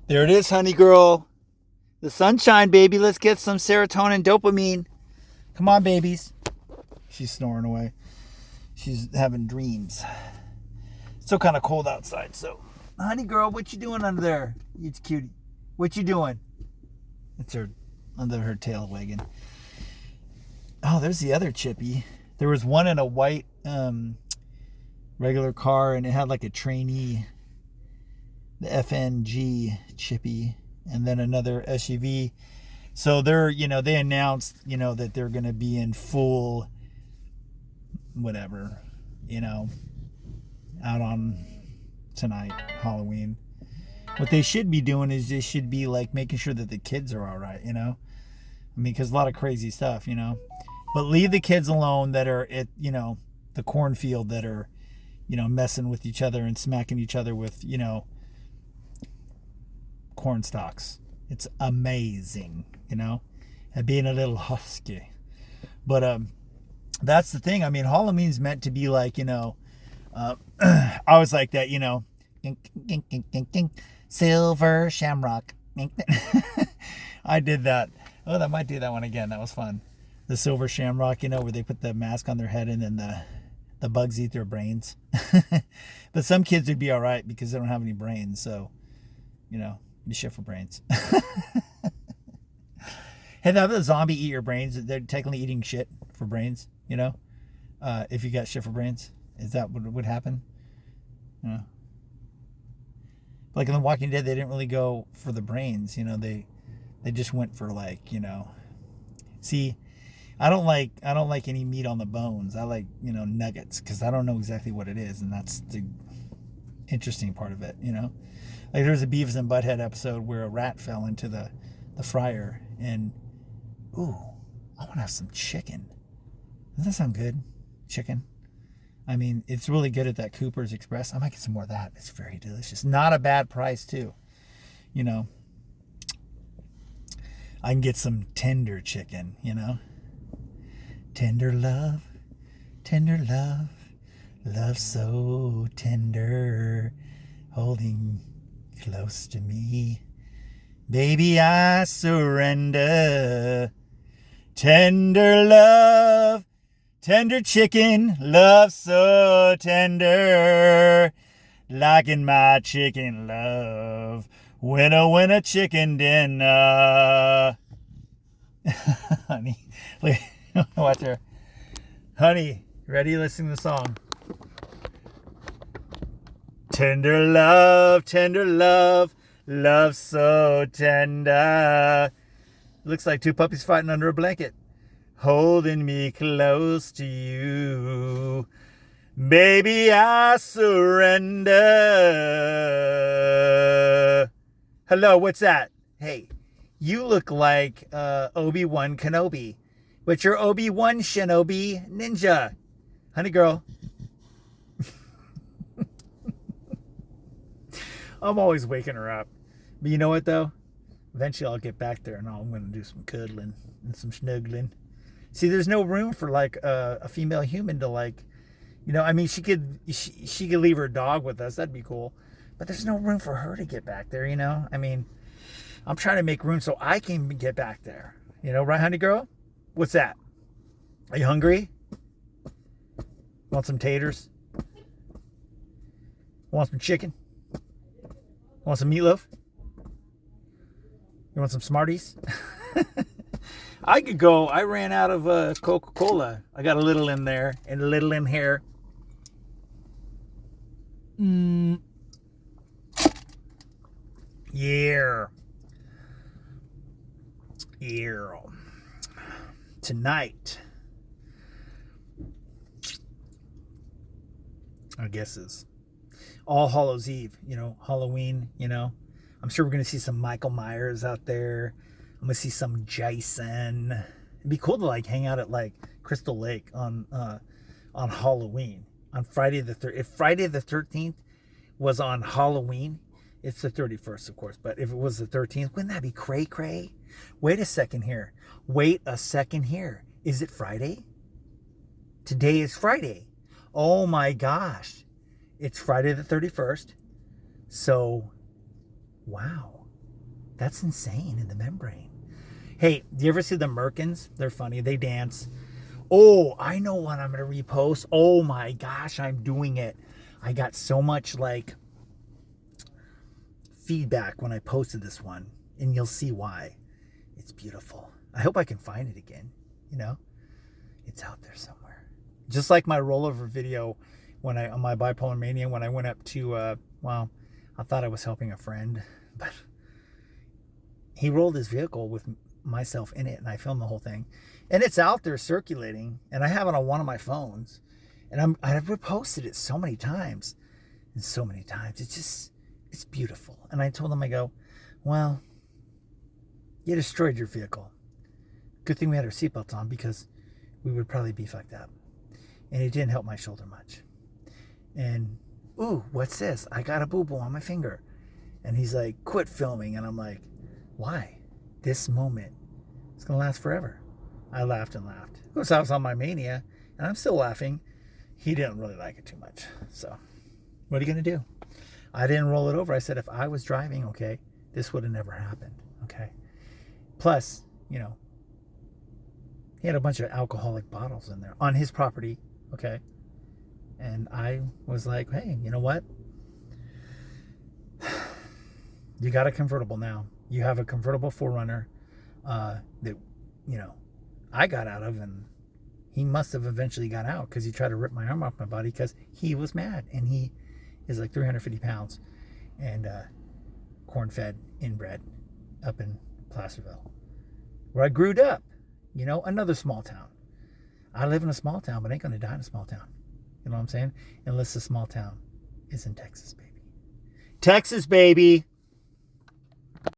There it is, honey girl. The sunshine, baby. Let's get some serotonin, dopamine. Come on, babies. She's snoring away. She's having dreams. It's still kind of cold outside, so. Honey girl, what you doing under there? It's cutie. What you doing? It's her under her tail wagging. Oh, there's the other chippy. There was one in a white regular car, and it had like a trainee, the FNG chippy, and then another SUV. So they announced, that they're going to be in full, whatever, out on tonight, Halloween. What they should be doing is they should be like making sure that the kids are all right, I mean, because a lot of crazy stuff, But leave the kids alone that are at, the cornfield that are, messing with each other and smacking each other with, corn stalks. It's amazing, and being a little husky. But that's the thing. I mean, Halloween's meant to be like, I was like that, silver shamrock. I did that. Oh, I might do that one again. That was fun. The silver shamrock, where they put the mask on their head and then the bugs eat their brains. But some kids would be all right because they don't have any brains. So, be shit for brains. Hey, now the zombie eat your brains, they're technically eating shit for brains, if you got shit for brains. Is that what would happen? Like in The Walking Dead, they didn't really go for the brains, they just went for like, see, I don't like any meat on the bones. I like, nuggets, because I don't know exactly what it is, and that's the interesting part of it, Like there was a Beavis and Butthead episode where a rat fell into the fryer, and ooh, I want to have some chicken. Doesn't that sound good? Chicken. I mean, it's really good at that Cooper's Express. I might get some more of that. It's very delicious. Not a bad price too. I can get some tender chicken, Tender love, love so tender, holding close to me. Baby, I surrender. Tender love, tender chicken, love so tender. Liking my chicken love. Winner, chicken dinner. Honey, watch her. Honey, ready? Listen to the song. Tender love, love so tender. Looks like two puppies fighting under a blanket, holding me close to you. Baby, I surrender. Hello, what's that? Hey, you look like Obi-Wan Kenobi, but you're Obi-Wan Shinobi Ninja. Honey girl. I'm always waking her up. But you know what, though? Eventually I'll get back there and I'm going to do some cuddling and some snuggling. See, there's no room for like a female human to like, I mean, she could leave her dog with us. That'd be cool. But there's no room for her to get back there, I mean, I'm trying to make room so I can get back there. Right, honey girl? What's that? Are you hungry? Want some taters? Want some chicken? Want some meatloaf? You want some Smarties? I could go. I ran out of Coca-Cola. I got a little in there and a little in here. Yeah. Tonight, I guess is All Hallows Eve. Halloween. I'm sure we're gonna see some Michael Myers out there. I'm gonna see some Jason. It'd be cool to like hang out at like Crystal Lake on Halloween, on Friday the 13th. If Friday the 13th was on Halloween, it's the 31st, of course. But if it was the 13th, wouldn't that be cray cray? Wait a second here. Is it Friday? Today is Friday. Oh my gosh. It's Friday the 31st. So, wow. That's insane in the membrane. Hey, do you ever see the Merkins? They're funny. They dance. Oh, I know what I'm going to repost. Oh my gosh, I'm doing it. I got so much like feedback when I posted this one, and you'll see why. It's beautiful. I hope I can find it again. You know, it's out there somewhere. Just like my rollover video when on my bipolar mania, when I went up to, well, I thought I was helping a friend, but he rolled his vehicle with myself in it, and I filmed the whole thing, and it's out there circulating, and I have it on one of my phones, and I've reposted it so many times, it's beautiful. And I told him, I go, well, you destroyed your vehicle. Good thing we had our seatbelts on, because we would probably be fucked up. And it didn't help my shoulder much. And, ooh, what's this? I got a boo-boo on my finger. And he's like, quit filming. And I'm like, why? This moment is going to last forever. I laughed and laughed. Of course, I was on my mania, and I'm still laughing. He didn't really like it too much. So, what are you going to do? I didn't roll it over. I said, if I was driving, okay, this would have never happened, okay? Plus, you know, he had a bunch of alcoholic bottles in there on his property, okay? And I was like, hey, you know what? You got a convertible now. You have a convertible 4Runner that, you know, I got out of, and he must have eventually got out because he tried to rip my arm off my body because he was mad. And he is like 350 pounds and corn-fed, inbred, up in Placerville, where I grew up. You know, another small town. I live in a small town, but I ain't going to die in a small town. You know what I'm saying? Unless the small town is in Texas, baby. Texas, baby.